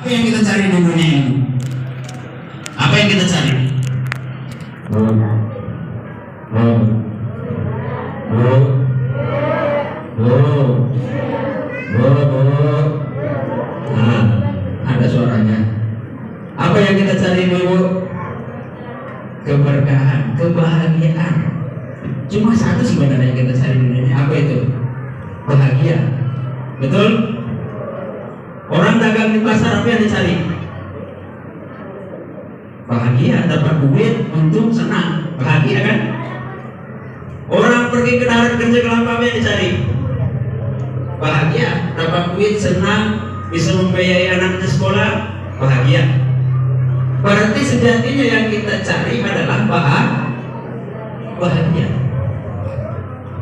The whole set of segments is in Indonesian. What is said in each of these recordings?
yang kita cari di dunia ini? Apa yang kita cari? Nah, ada suaranya. Apa yang kita cari, Ibu? Keberkahan, kebahagiaan. Cuma satu sebenarnya yang kita cari di dunia. Apa itu? Bahagia. Betul? Orang dagang di pasar, apa yang dicari? Bahagia, dapat duit, untung, senang, bahagia kan? Orang pergi ke darat kerja kelapa, apa yang dicari? Bahagia, dapat duit, senang, bisa membiayai anaknya sekolah, bahagia. Berarti sejatinya yang kita cari adalah bahagia.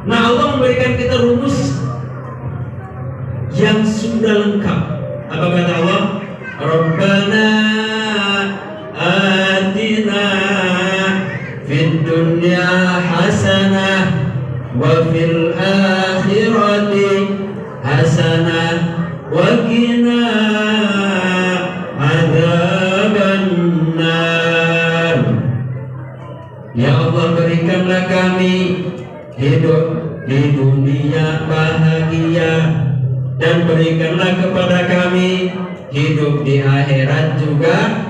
Nah, Allah memberikan kita rumus yang sudah lengkap. Apa kata Allah? Rabbana atina fid dunya hasanah wa fil akhirati hasanah wa qina adzabannar. Ya Allah, berikanlah kami hidup di dunia bahagia, dan berikanlah kepada kami hidup di akhirat juga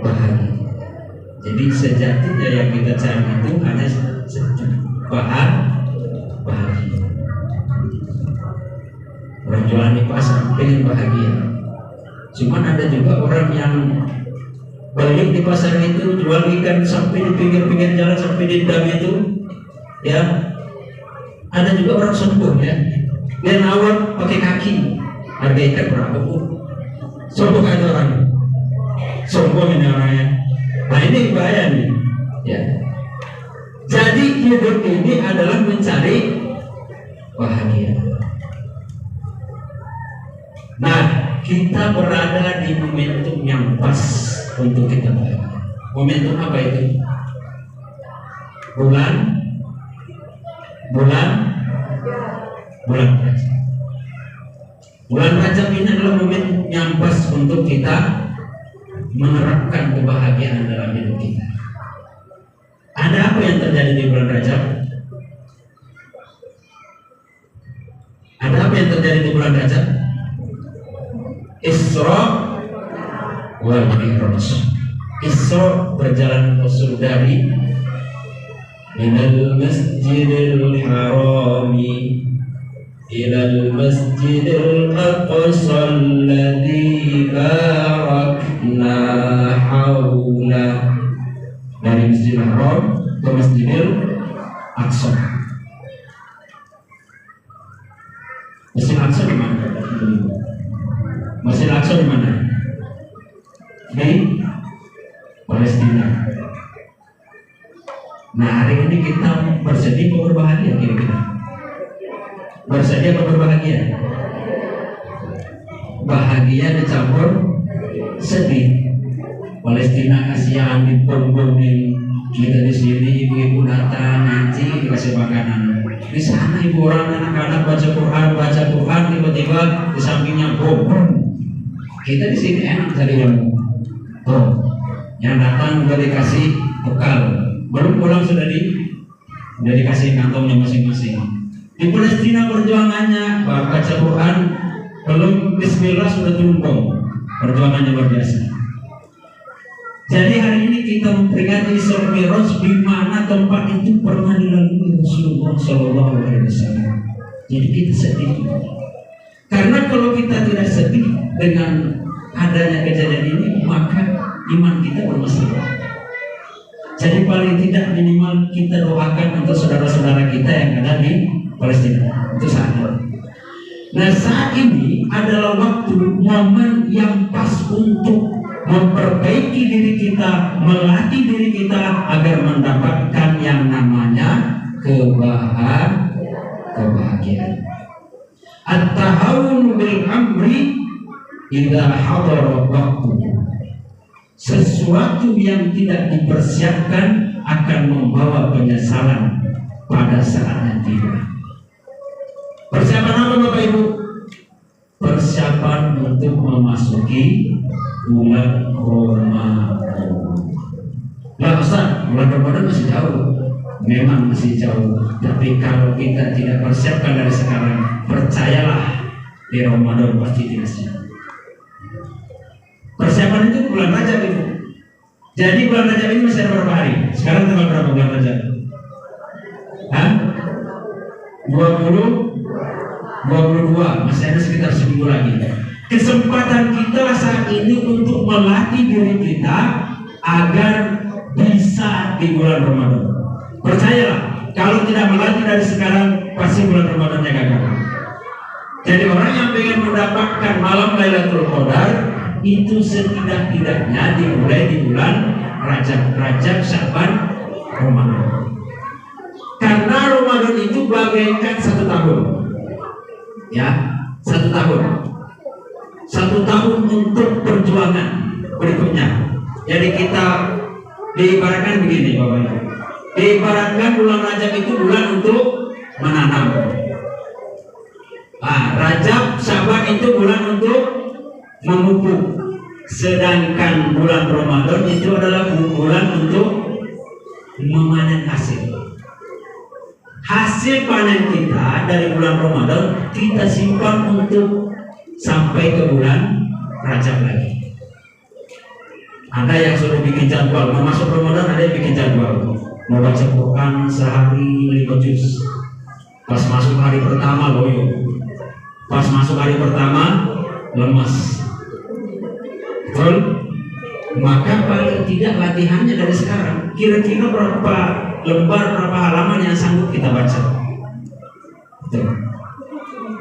bahagia. Jadi sejatinya yang kita cari itu hanya bahagia. Orang jualan di pasar pengen bahagia. Cuman ada juga orang yang balik di pasar itu jual ikan sampai di pinggir-pinggir jalan, sampai di dam itu, ya. Ada juga orang sombong, ya. Dia nawar pakai kaki, harga ikan berapa, Bu? Sombong ada orang, sombong ini orangnya. Nah, ini bahaya nih, ya. Jadi hidup ini adalah mencari bahagia. Nah, kita berada di momentum yang pas untuk kita bahagia. Momentum apa itu? Bulan Rajab. Bulan Rajab ini adalah momen yang pas untuk kita menerapkan kebahagiaan dalam hidup kita. Ada apa yang terjadi di bulan Rajab? Ada apa yang terjadi di bulan Rajab? Isra wal Mi'raj. Isra, perjalanan Rasul dari minal masjidil harami ilal masjidil aqsa alladzi barakna haula. Dari Masjidil Haram ke Masjidil Aqsa. Masjidil Aqsa di mana? Masjidil Aqsa di mana? Di Palestina. Nah, hari ini kita bersedih atau berbahagia kira-kira? Bersedih atau berbahagia? Bahagia dicampur sedih. Palestina kasihan dibom-bomin, kita di sini ibu-ibu datang nanti dikasih makanan. Di sana ibu orang anak-anak baca Quran, tiba-tiba di sampingnya bom. Kita di sini enak cari yang yang datang udah dikasih bekal, belum pulang sudah dikasih kantongnya masing-masing. Di Palestina perjuangannya baca Quran, belum Bismillah sudah tumpeng. Perjuangannya luar biasa. Jadi hari ini kita memperingati Isra Mi'raj, di mana tempat itu pernah dilalui Rasulullah SAW. Jadi kita sedih. Karena kalau kita tidak sedih dengan adanya kejadian ini, maka iman kita bermasalah. Jadi paling tidak minimal kita doakan untuk saudara-saudara kita yang ada di Palestina. Itu saatnya. Nah, saat ini adalah waktu momen yang pas untuk memperbaiki diri kita, melatih diri kita agar mendapatkan yang namanya kebahagiaan. At-tahawun bil amri idza hadara waqtu. Sesuatu yang tidak dipersiapkan akan membawa penyesalan pada saatnya tiba. Persiapan apa Bapak Ibu? Persiapan untuk memasuki bulan Ramadan. Lah Ustaz, bulan Ramadan masih jauh. Memang masih jauh, tapi kalau kita tidak persiapkan dari sekarang, percayalah di Ramadan pasti tidak siap. Persiapan itu bulan Rajab itu. Jadi bulan Rajab ini masih ada berapa hari? Sekarang tanggal berapa bulan Rajab? Hah? 22, masih ada sekitar seminggu lagi. Kesempatan kita saat ini untuk melatih diri kita agar bisa di bulan Ramadan. Percayalah, kalau tidak melatih dari sekarang, pasti bulan Ramadannya gagal. Jadi orang yang ingin mendapatkan malam Lailatul Qadar itu setidak-tidaknya dimulai di bulan Rajab, Syaban, Ramadan. Karena Ramadan itu bagaikan 1 tahun, ya, 1 tahun. 1 tahun untuk perjuangan berikutnya. Jadi kita diibaratkan begini, Bapak Ibu. Diibaratkan bulan Rajab itu bulan untuk menanam. Rajab, Syaban itu bulan untuk memupuk. Sedangkan bulan Ramadan itu adalah bulan untuk memanen hasil. Hasil panen kita dari bulan Ramadan kita simpan untuk sampai ke bulan Rajab lagi. Ada yang sudah bikin jadwal, mau masuk Ramadan ada yang bikin jadwal. Mau baca Quran sehari 5 juz. Pas masuk hari pertama loyo. Pas masuk hari pertama lemas. Betul? Maka paling tidak latihannya dari sekarang. Kira-kira berapa lembar, berapa halaman yang sanggup kita baca. Betul.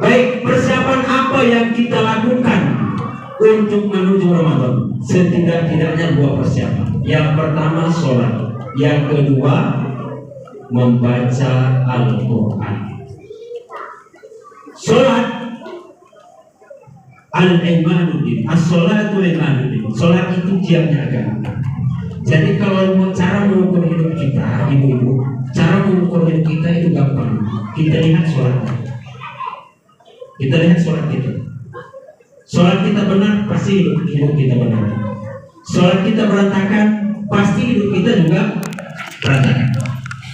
Baik, persiapan apa yang kita lakukan untuk menuju Ramadan? Setidak-tidaknya 2 persiapan. Yang pertama sholat. Yang kedua membaca Al-Quran. Sholat al-imanuddin, as-sholatu imanuddin. Sholat itu tiangnya agama. Jadi kalau cara mengukur hidup kita, ibu-ibu, cara mengukur hidup kita itu gampang. Kita lihat sholat. Kita lihat sholat kita. Sholat kita benar, pasti hidup kita benar. Sholat kita berantakan, pasti hidup kita juga berantakan.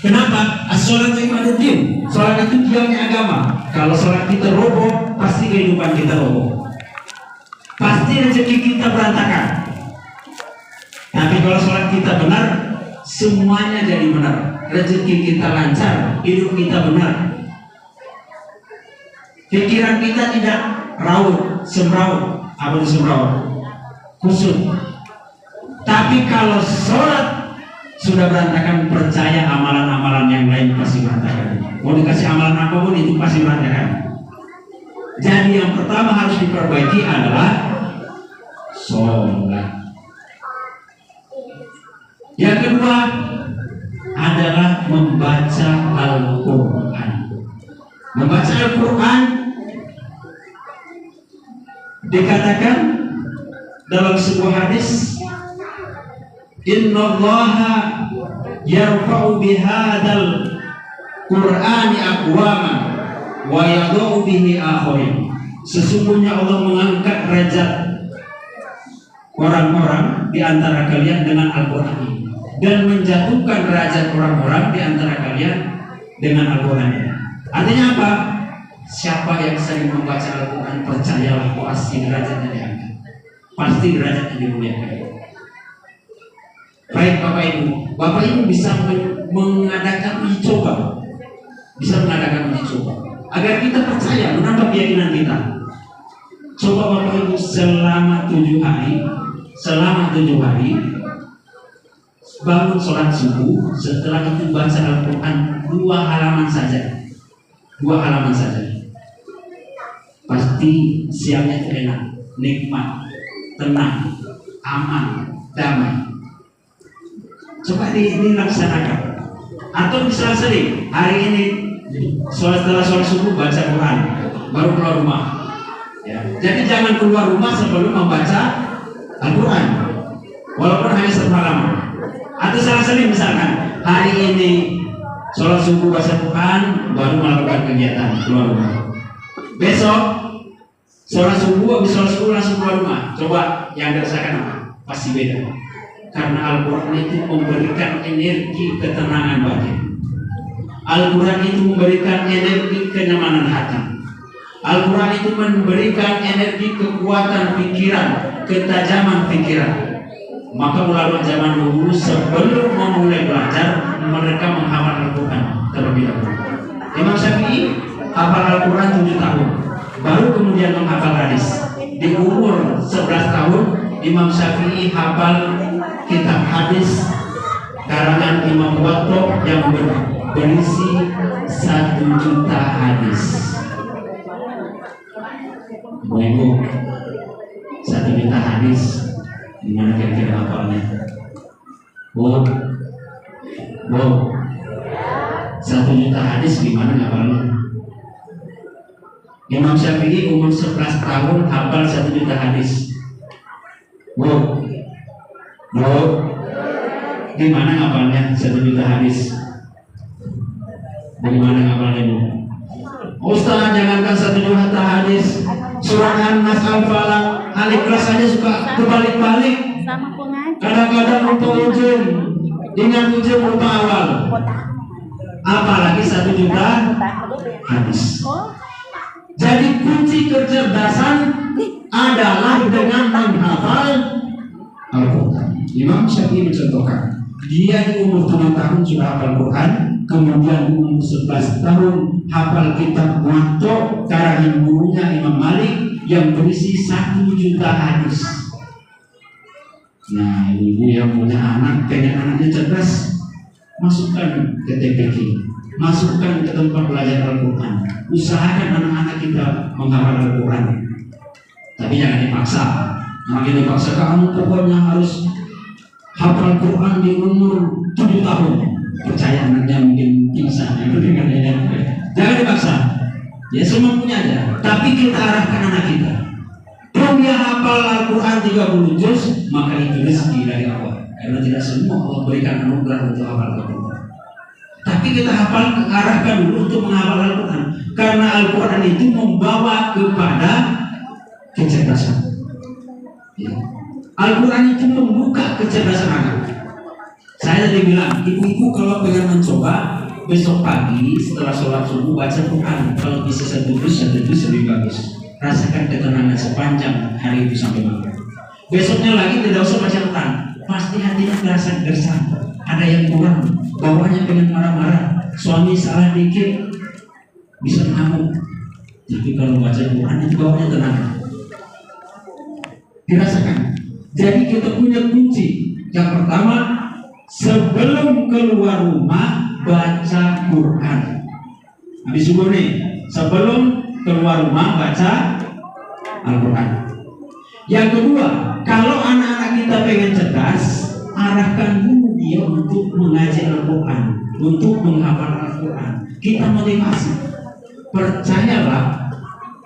Kenapa? As-sholatu imanuddin. Sholat itu tiangnya agama. Kalau sholat kita roboh, pasti kehidupan kita roboh. Pasti rezeki kita berantakan. Tapi kalau sholat kita benar, semuanya jadi benar. Rezeki kita lancar, hidup kita benar. Pikiran kita tidak raut, semraut. Apa itu semraut? Kusut. Tapi kalau sholat sudah berantakan, percaya amalan-amalan yang lain pasti berantakan. Mau dikasih amalan apapun itu pasti berantakan. Jadi yang pertama harus diperbaiki adalah sholat. Yang kedua adalah membaca Al-Quran. Membaca Al-Quran dikatakan dalam sebuah hadis, Innallaha yarfa'u bihadal Qur'ani aqwaman wa yadau bihi akharin. Sesungguhnya Allah mengangkat derajat orang-orang di antara kalian dengan Al-Quran ini, dan menjatuhkan derajat orang-orang di antara kalian dengan Al-Quran ini. Artinya apa? Siapa yang sering membaca Al-Quran, percayalah pasti derajatnya diangkat, pasti derajatnya dimuliakan. Baik Bapak Ibu bisa mengadakan uji coba, agar kita percaya, menambah keyakinan kita. Coba Bapak Ibu selama 7 hari bangun sholat subuh, setelah itu baca Al-Quran 2 halaman saja. Pasti siangnya itu enak, nikmat, tenang, aman, damai. Coba dilaksanakan. Atau bisa sering hari ini setelah sholat subuh baca Quran, baru keluar rumah. Ya. Jadi jangan keluar rumah sebelum membaca Al-Quran, walaupun hanya 1 halaman. Atau salah sering misalkan hari ini sholat subuh baca Quran, baru melakukan kegiatan keluar rumah. Besok Sholat subuh, habis sholat subuh langsung keluar rumah. Coba yang dirasakan apa? Pasti beda. Karena Al-Quran itu memberikan energi ketenangan batin. Al-Quran itu memberikan energi kenyamanan hati. Al-Quran itu memberikan energi kekuatan pikiran, ketajaman pikiran. Maka ulama zaman dulu sebelum memulai belajar, mereka menghafal Al-Quran terlebih dahulu. Imam Syafi'i hafal Al-Quran 7 tahun, baru kemudian menghafal hadis. Di umur 11 tahun, Imam Syafi'i hafal kitab hadis karangan Imam Muwatta yang berisi 1 juta hadis. Ibu, 1 juta hadis, gimana kira-kira hafalnya? Bu, 1 juta hadis gimana hafalnya? Imam Syafi'i umur 11 tahun hafal 1 juta hadis. Bu, gimana hafalnya 1 juta hadis? Bagaimana hafalnya, Bu? Ustaz, jangankan 1 juta hadis, surah An-Nas, Al-Falaq, Al-Ikhlas saja suka kebalik-balik. Kadang-kadang lupa ujung, ingat ujung lupa awal. Apalagi 1 juta hadis. Jadi kunci kecerdasan adalah dengan menghafal Al-Quran. Imam Syafi'i mencontohkan, dia di umur 7 tahun sudah hafal Quran, kemudian di umur 11 tahun hafal kitab Muwatta karangan gurunya Imam Malik yang berisi 1 juta hadis. Nah, ibu yang punya anak, pengen anaknya cerdas, masukkan ke TPQ, masukkan ke tempat belajar Al-Quran. Usahakan anak-anak kita menghafal Al-Quran, tapi jangan dipaksa. Makin dipaksa, kamu pokoknya harus hafal Quran di umur 7 tahun. Percaya anaknya mungkin pingsan. Jangan dipaksa. Ya semampunya aja. Tapi kita arahkan anak kita. Kalau dia hafal Al-Quran 30 juz, maka itu rezeki dari Allah. Karena tidak semua Allah berikan anugerah untuk hafal Al-Quran. Tapi kita hafal, arahkan dulu untuk menghafal Al-Quran. Karena Al-Quran itu membawa kepada kecerdasan. Ya. Al-Quran itu membuka kecerdasan anak. Saya tadi bilang, ibu-ibu kalau pengen mencoba, besok pagi setelah sholat subuh baca Quran. Kalau bisa 1 juz lebih bagus. Rasakan ketenangan sepanjang hari itu sampai malam. Besoknya lagi tidak usah baca Quran, pasti hatinya terasa gersang. Ada yang kurang, bawahnya pengen marah-marah. Suami salah dikit bisa ngamuk. Tapi kalau baca Quran itu bawahnya tenang. Dirasakan. Jadi kita punya kunci. Yang pertama, sebelum keluar rumah baca Quran. Habis subuh nih, sebelum keluar rumah baca Al-Quran. Yang kedua, kalau anak-anak kita pengen cerdas, arahkan dulu dia untuk mengaji Al-Quran, untuk menghafal Al-Quran. Kita motivasi. Percayalah,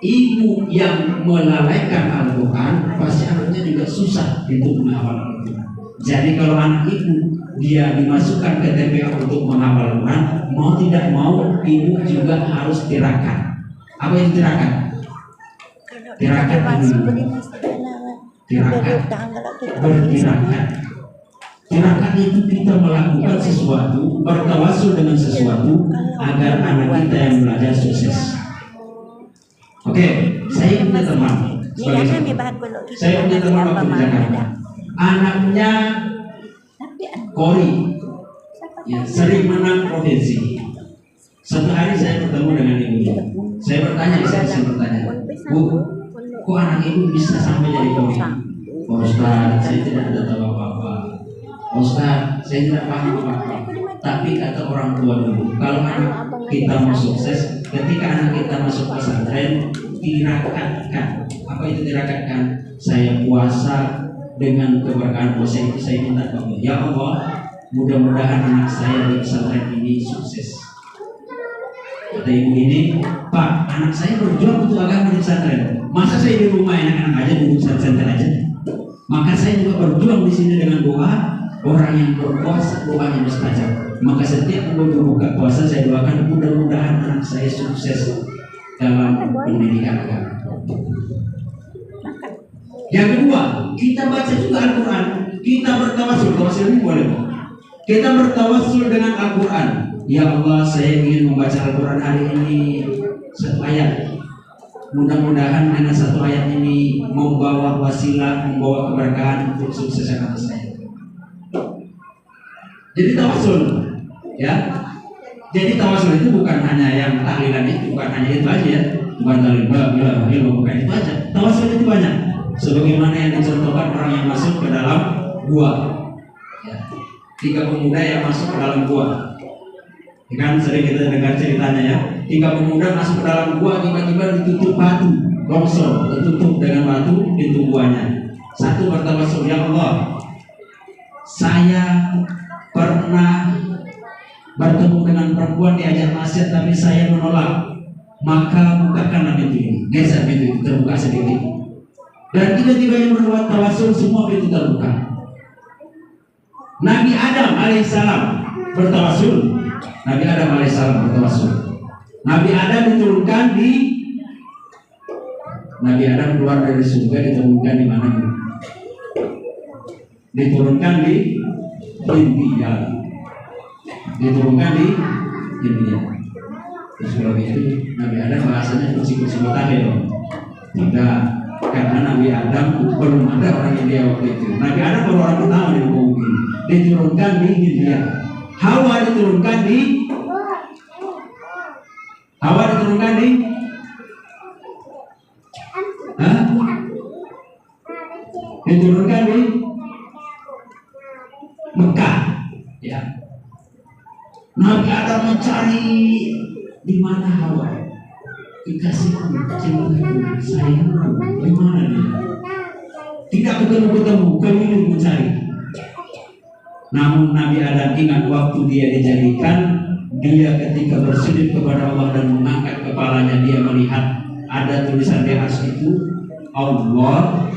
ibu yang melalaikan Al-Quran pasti anaknya juga susah untuk menghafal Al-Quran. Jadi kalau anak ibu dia dimasukkan ke TPA untuk menghafal Al-Quran, mau tidak mau ibu juga harus tirakat. Apa yang tirakat? Tirakat dulu. Tirakat. Bertirakat. Tirakat itu kita melakukan sesuatu, bertawasul dengan sesuatu agar anak kita yang belajar sukses. Oke, saya punya teman. Saya punya teman waktu di Jakarta. Anaknya Kori, ya, sering menang provinsi. Satu hari saya bertemu dengan ibunya. Saya bertanya, Bu, kok anak ibu bisa sampai jadi Kori? Oh, Ustaz, saya tidak ada tahu apa-apa. Ustaz, saya tidak paham apa-apa. Tapi kata orang tua dulu, kalau anak kita mau sukses, ketika anak kita masuk pesantren, tirakatkan. Apa itu tirakatkan? Saya puasa dengan keberkahan puasa itu, saya minta kepada Ya Allah, mudah-mudahan anak saya di pesantren ini sukses. Kata ibu ini, Pak, anak saya berjuang untuk agama di pesantren. Masa saya di rumah enak-enak aja duduk santai aja? Maka saya juga berjuang di sini dengan doa. Orang yang berpuasa doanya mustajab. Maka setiap berbuka puasa saya doakan mudah-mudahan anak saya sukses dalam pendidikan agama. Yang kedua, kita baca juga Al-Quran. Kita bertawasul, tawasul ini boleh. Kita bertawasul dengan Al-Quran. Ya Allah, saya ingin membaca Al-Quran hari ini satu ayat. Mudah-mudahan dengan satu ayat ini membawa wasilah, membawa keberkahan untuk sukses atas saya. Jadi tawasul, ya. Jadi tawasul itu bukan hanya yang tahlilan itu, bukan hanya itu aja ya. Bukan tahlilan, bukan itu aja. Tawasul itu banyak. Sebagaimana yang dicontohkan orang yang masuk ke dalam gua. Ya. 3 pemuda yang masuk ke dalam gua. Kan sering kita dengar ceritanya ya. 3 pemuda masuk ke dalam gua, tiba-tiba ditutup batu, longsor, tertutup dengan batu pintu guanya. Satu bertawasul, ya Allah, saya pernah bertemu dengan perempuan diajak nasihat tapi saya menolak, maka bukakanlah pintu ini. Geser pintu itu, terbuka sedikit. Dan tiba-tiba yang berbuat tawasul semua pintu terbuka. Nabi Adam alaihissalam bertawasul. Nabi Adam alaihissalam bertawasul. Nabi Adam diturunkan di Nabi Adam keluar dari surga, diturunkan di mana? Diturunkan di India. Diturunkan di India. Terus kalau itu Nabi Adam bahasanya kursi-kursi mutakhir. Tidak, karena Nabi Adam belum ada orang India waktu itu. Nabi Adam baru orang pertama di bumi. Diturunkan di India. Hawa diturunkan di diturunkan di Mekah, ya. Nabi Adam mencari di mana Hawa, kekasihku, cintaku, sayangku, di mana dia? Tidak ketemu, keliling mencari. Namun Nabi Adam ingat waktu dia dijadikan, dia ketika bersujud kepada Allah dan mengangkat kepalanya, dia melihat ada tulisan di atas itu Allah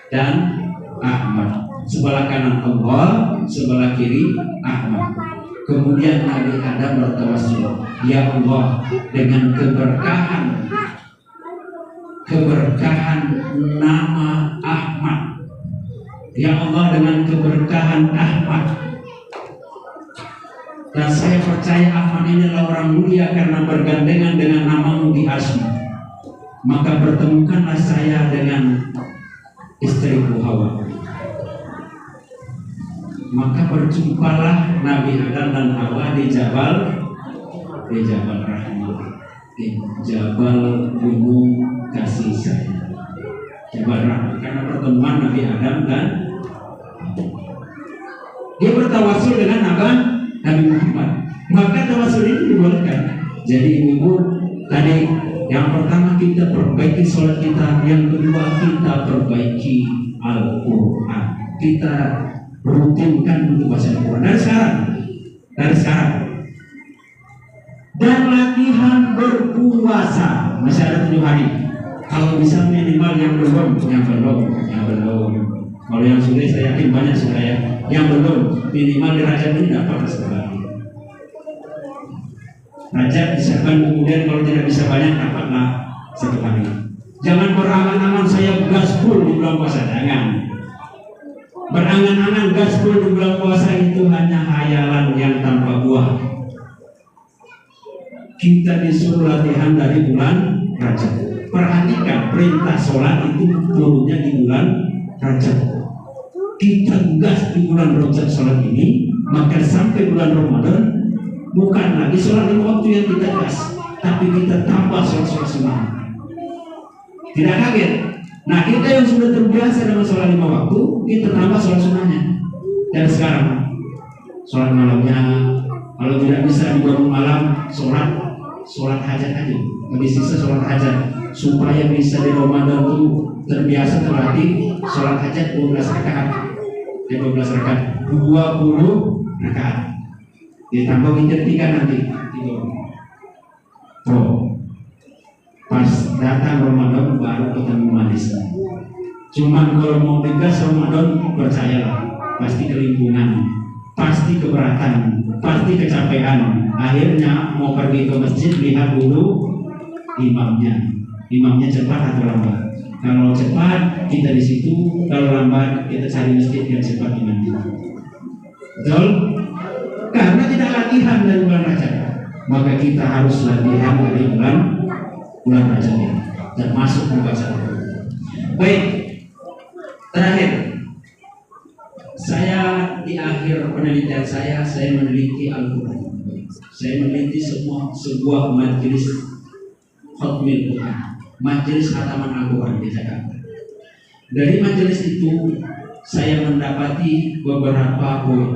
dan Ahmad. Sebelah kanan Allah, sebelah kiri Ahmad. Kemudian Nabi Adam bertawasul, ya Allah, dengan keberkahan nama Ahmad. Ya Allah, dengan keberkahan Ahmad. Dan saya percaya Ahmad ini adalah orang mulia karena bergandengan dengan namamu di arsy. Maka pertemukanlah saya dengan istriku Hawa. Maka berjumpalah Nabi Adam dan Hawa di Jabal Rahmah, di Jabal Gunung Kasih Sayang, Jabal Rahmah, karena pertemuan Nabi Adam dan dia bertawasul dengan Nabi Muhammad. Maka tawasul ini dibolehkan. Jadi ibu tadi yang pertama kita perbaiki sholat kita, yang kedua kita perbaiki Al-Quran. Kita rutinkan untuk baca Al-Quran dari sekarang. Dan latihan berpuasa masih ada 7 hari. Kalau bisa minimal yang belum. Kalau yang sudah saya yakin banyak sudah ya. Yang belum minimal di Rajab ini dapat sekali. Rajab misalkan, kemudian kalau tidak bisa banyak dapatlah 1 hari. Jangan berangan-angan saya gaspol di bulan puasa, jangan. Berangan-angan gaspol di bulan puasa itu hanya hayalan yang tanpa buah. Kita disuruh latihan dari bulan Rajab. Perhatikan perintah sholat itu turunnya di bulan Rajab. Kita gas di bulan Rajab sholat ini, maka sampai bulan Ramadan bukan lagi sholat 5 waktu yang kita gas, tapi kita tambah sholat sunnah. Tidak kaget. Nah, kita yang sudah terbiasa dengan sholat 5 waktu, kita tambah sholat sunnahnya. Dan sekarang sholat malamnya, kalau tidak bisa di bangun malam, sholat hajat aja, lebih sisa sholat hajat, supaya bisa di Ramadan itu terbiasa terlatih sholat hajat 12 rakaat. 20 rakaat. Ditambah witir 3 nanti. Pas datang Ramadan baru ketemu manisnya. Cuman kalau mau digas Ramadan, percayalah pasti kelimpungan, pasti keberatan, pasti kecapean. Akhirnya mau pergi ke masjid, lihat dulu imamnya cepat atau lambat. Kalau cepat kita di situ, kalau lambat kita cari masjid yang cepat nanti. Betul? Karena tidak latihan dari bulan Rajab, maka kita harus latihan dari bulan Rajab ini, termasuk membaca Al-Quran. Baik, terakhir, saya di akhir penelitian saya meneliti Al-Quran. Saya meneliti sebuah majelis khatmil Quran, majelis khataman Al-Quran di Jakarta. Dari majelis itu saya mendapati beberapa poin.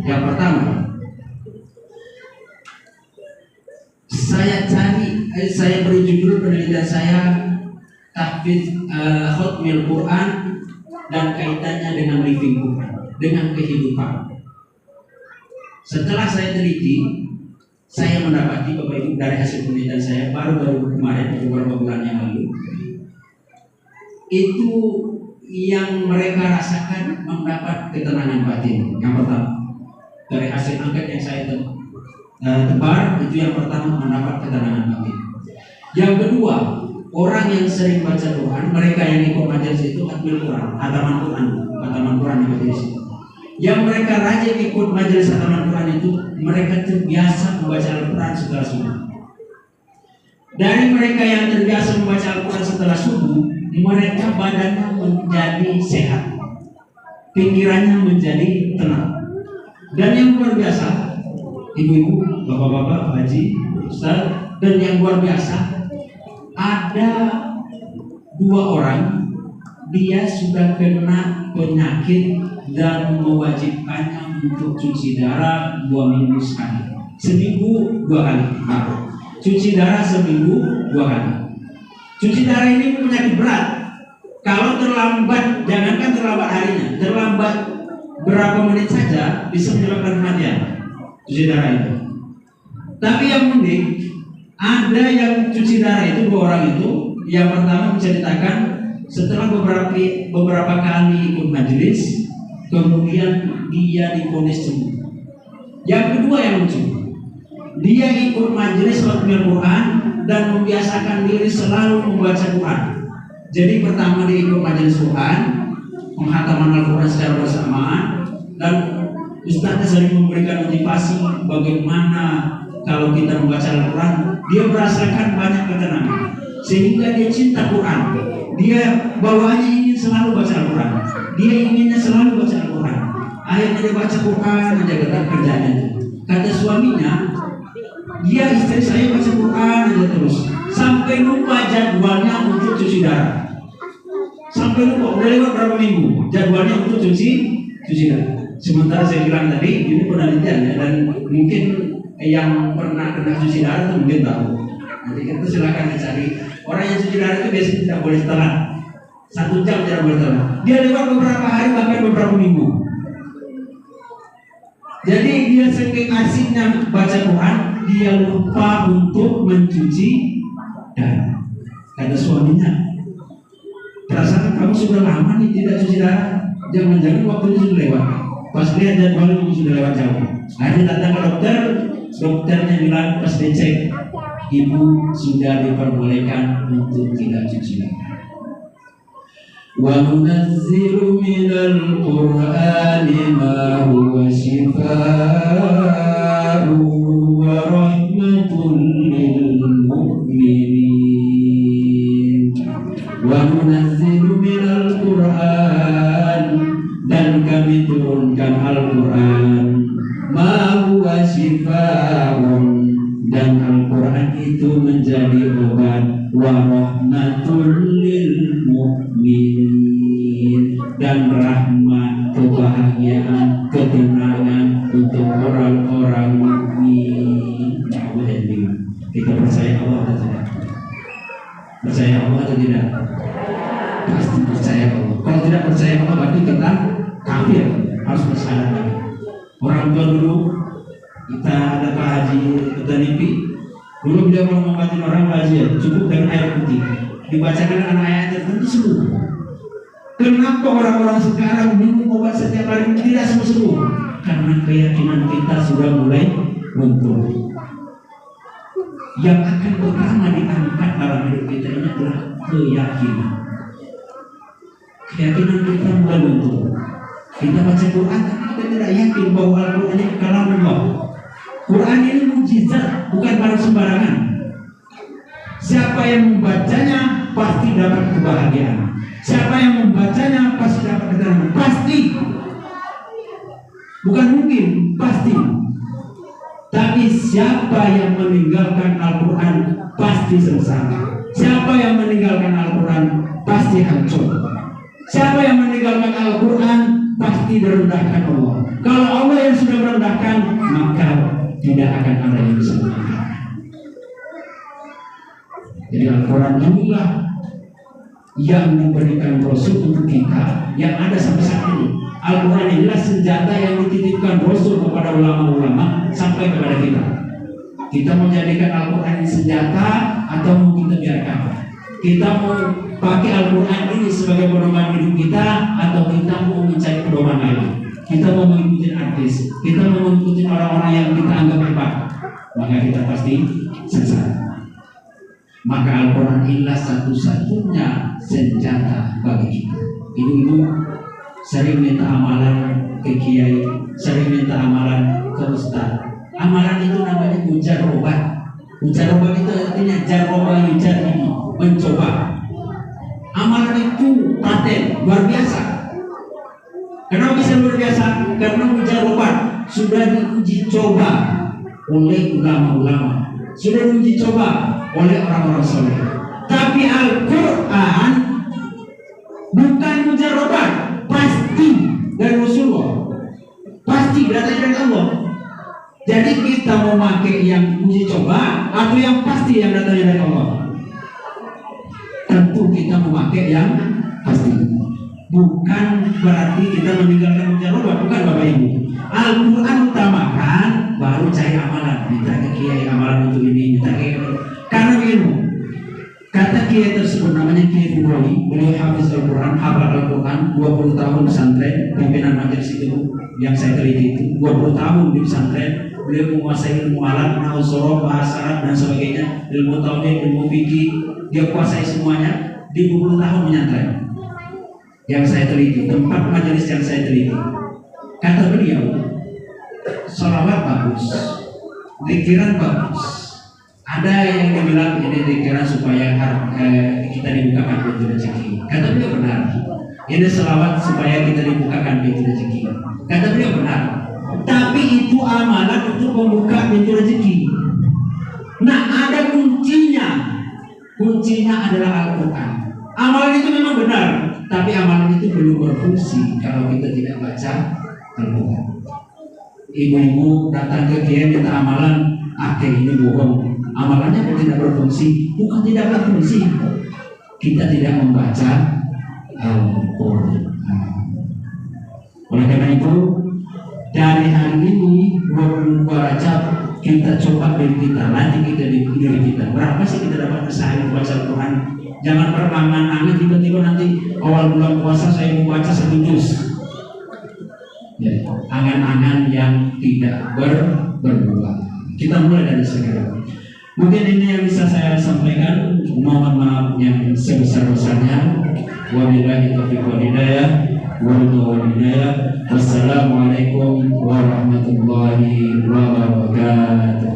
Yang pertama, saya beri judul penelitian saya tahfiz khatmil Quran dan kaitannya dengan living Quran, dengan kehidupan. Setelah saya teliti, saya mendapati Bapak Ibu dari hasil penelitian saya baru kemarin beberapa bulan yang lalu, itu yang mereka rasakan mendapat ketenangan batin. Yang pertama, dari hasil angket yang saya tebar, itu yang pertama mendapat ketenangan batin. Yang kedua, orang yang sering baca Quran, mereka yang ikut majelis itu khatmil Quran, khataman Quran di majelis itu. Yang mereka rajin ikut majelis khataman Quran itu, mereka terbiasa membaca Al-Quran setelah subuh. Dari mereka yang terbiasa membaca Al-Quran setelah subuh, mereka badannya menjadi sehat, pikirannya menjadi tenang. Dan yang luar biasa, ibu-ibu, bapak-bapak, haji, ustaz, dan yang luar biasa, ada 2 orang dia sudah kena penyakit dan mewajibkannya untuk cuci darah 2 minggu sekali, seminggu 2 kali. Cuci darah seminggu 2 kali. Cuci darah ini penyakit berat. Kalau terlambat, jangankan terlambat harinya, terlambat berapa menit saja bisa menyebabkan kematian cuci darah itu. Tapi yang unik, ada yang cuci darah itu 2 orang itu. Yang pertama menceritakan setelah beberapa kali ikut majelis, kemudian dia divonis sembuh. Yang kedua yang lucu, dia ikut majelis khatmil Quran dan membiasakan diri selalu membaca Quran. Jadi pertama dia ikut majelis Quran, menghataman Al-Quran secara bersamaan, dan ustaznya sering memberikan motivasi bagaimana kalau kita membaca Al-Quran, dia merasakan banyak ketenangan, sehingga dia cinta Quran. Dia bawaannya ingin selalu baca Al-Quran, dia inginnya selalu baca Al-Quran. Akhirnya dia baca Quran aja kerjanya itu. Kata suaminya, dia istri saya baca Quran aja terus, sampai lupa jadwalnya untuk cuci darah. Sampai lupa, udah lewat berapa minggu jadwalnya untuk cuci darah. Sementara saya bilang tadi, ini penelitian ya, dan mungkin yang pernah kena cuci darah itu mungkin tahu. Nanti kita silakan dicari. Orang yang cuci darah itu biasanya tidak boleh telat, 1 jam tidak boleh telat. Dia lewat beberapa hari bahkan beberapa minggu. Jadi dia saking asiknya baca Quran, dia lupa untuk mencuci darah. Kata suaminya, perasaan kamu sudah lama nih tidak cuci darah, jangan-jangan waktunya sudah lewat. Pas lihat jadwalnya sudah lewat jauh. Akhirnya datang ke dokter, dokternya bilang pas dicek, ibu sudah diperbolehkan untuk tidak cuci darah. Wa nunazzilu minal Qur'ani ma huwa shifaa'un wa rahmatun lil mu'minin. Wa nunazzilu minal Qur'an, dan kami turunkan Al-Quran, ma huwa shifaa'un, dan Al-Quran itu menjadi obat, wa rahmatul lil mu'minin, dan rahmat, kebahagiaan, ketenangan untuk orang-orang mukmin. Kita percaya Allah atau tidak? Percaya Allah atau tidak? Pasti percaya Allah. Kalau tidak percaya Allah berarti kita kafir, harus bersyahadat lagi. Orang tua dulu, kita ada Pak Haji Petanipi, dulu beliau kalau membantu orang Haji ya, cukup dengan air putih, dibacakan anak ayat tertentu sembuh. Kenapa orang-orang sekarang minum obat setiap hari tidak sembuh? Karena keyakinan kita sudah mulai runtuh. Yang akan pertama diangkat dalam hidup kita ini adalah keyakinan. keyakinan kita mulai luntur. Kita baca Quran tapi kita tidak yakin bahwa Al-Quran ini kalam Allah. Quran ini mukjizat, bukan barang sembarangan. Siapa yang membacanya pasti dapat kebahagiaan. Siapa yang membacanya pasti dapat ketenangan. Pasti. Bukan mungkin, pasti. Tapi siapa yang meninggalkan Al-Quran pasti sengsara. Siapa yang meninggalkan Al-Quran pasti hancur. Siapa yang meninggalkan Al-Quran pasti direndahkan Allah. Kalau Allah yang sudah merendahkan, maka tidak akan ada yang bisa mengangkat. Jadi Al-Quran inilah yang memberikan Rasul untuk kita yang ada sampai saat ini. Al-Quran inilah senjata yang dititipkan Rasul kepada ulama-ulama sampai kepada kita. Kita mau jadikan Al-Quran ini senjata atau mau kita biarkan? Kita mau pakai Al-Quran ini sebagai pedoman hidup kita atau kita mau mencari pedoman lain? Kita mau mengikuti artis, kita mau mengikuti orang-orang yang kita anggap hebat, maka kita pasti sengsara. Maka Al-Quran inilah satu-satunya senjata bagi kita. Ibu-ibu sering minta amalan ke kiai, sering minta amalan ke ustaz. Amalan itu namanya mujarobah. Mujarobah itu artinya jarobah yujaribi, mencoba. Amalan itu paten, luar biasa. Kenapa bisa luar biasa? Karena mujarobah sudah diuji coba oleh ulama-ulama, sudah diuji coba oleh orang-orang soleh. Tapi Al-Quran bukan mujarobah, pasti dari Rasulullah, pasti datang dari Allah. Jadi kita mau pakai yang uji coba atau yang pasti yang datangnya dari Allah? Tentu kita memakai yang pasti. Bukan berarti kita meninggalkan mujarobah, bukan Bapak Ibu. Al-Quran utamakan, baru cari amalan. Minta ke kiai amalan untuk ini, minta ke karena begini. Kata kiai tersebut namanya Kiai Fubroni, beliau hafiz Al-Quran, hafal Al-Quran, 20 tahun pesantren, pimpinan majelis itu yang saya teliti itu 20 tahun di pesantren. Beliau menguasai ilmu alat, nahwu sorof, bahasa Arab dan sebagainya, ilmu tauhid, ilmu fikih, dia kuasai semuanya di 20 tahun menyantren. Yang saya teliti, tempat majelis yang saya teliti. Kata beliau, sholawat bagus, zikiran bagus. Ada yang dibilang ini zikiran supaya kita dibukakan pintu rezeki. Kata beliau benar. Ini sholawat supaya kita dibukakan pintu rezeki. Kata beliau benar. Tapi itu amalan untuk membuka pintu rezeki. Nah, ada kuncinya. Kuncinya adalah Al-Quran. Amalan itu memang benar, tapi amalan itu belum berfungsi kalau kita tidak baca Al-Quran. Ibu-ibu datang ke kiai minta amalan, ini bohong. Amalannya tidak berfungsi, bukan tidak berfungsi. Kita tidak membaca Al-Quran. Oleh karena itu, dari hari ini 22 Rajab kita coba diri kita, nanti kita di diri kita. Berapa sih kita dapat keseharian membaca Al-Quran? Jangan pernah angan-angan tiba-tiba nanti awal bulan puasa saya membaca 1 juz. Ya, angan-angan yang tidak berbuah. Kita mulai dari sekarang. Mungkin ini yang bisa saya sampaikan. Mohon maaf yang sebesar-besarnya. Wabillahi taufiq wal hidayah. Wassalamualaikum warahmatullahi wabarakatuh.